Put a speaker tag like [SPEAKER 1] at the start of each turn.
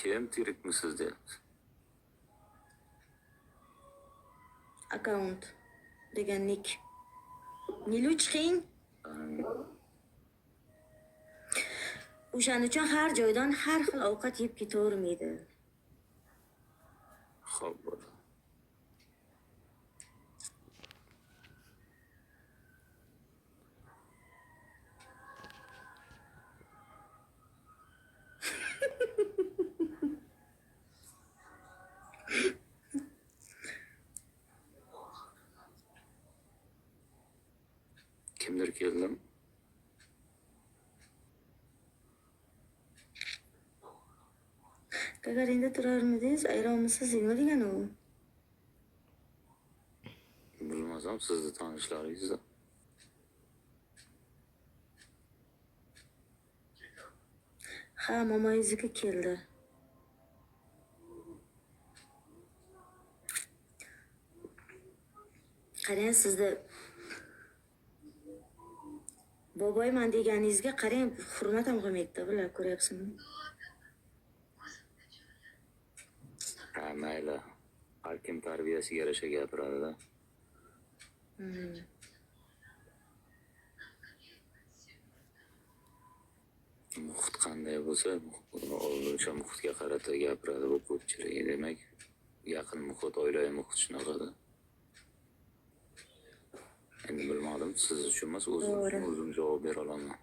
[SPEAKER 1] Kim tirikmisiz deyapti.
[SPEAKER 2] Account degan nick. Nilu chiqing. O'shaning uchun har joydan har xil ovqat yeb ketavermaydi.
[SPEAKER 1] Xo'p bo'ldi. Kimdir keldim.
[SPEAKER 2] Gagarinda turarmidingiz? Ayronmisiz nima degani u?
[SPEAKER 1] Bilmasam sizni tanishlaringizda.
[SPEAKER 2] Ha, momoyizga keldi. Qarang, sizni boboyman deganingizga qarang, hurmat ham qilmaydi, bular ko'ryapsizmi?
[SPEAKER 1] Ha, mayli. Har kim tarbiyasiga yarasha gapiradi-da. Muhit qanday bo'lsa, o'sha muhitga qarata gapiradi bu ko'pchilik. Demak, yaqin muhit, oilaviy muhit shunaqada. Endi bilmadim, siz uchun emas, o'zim javob bera olaman.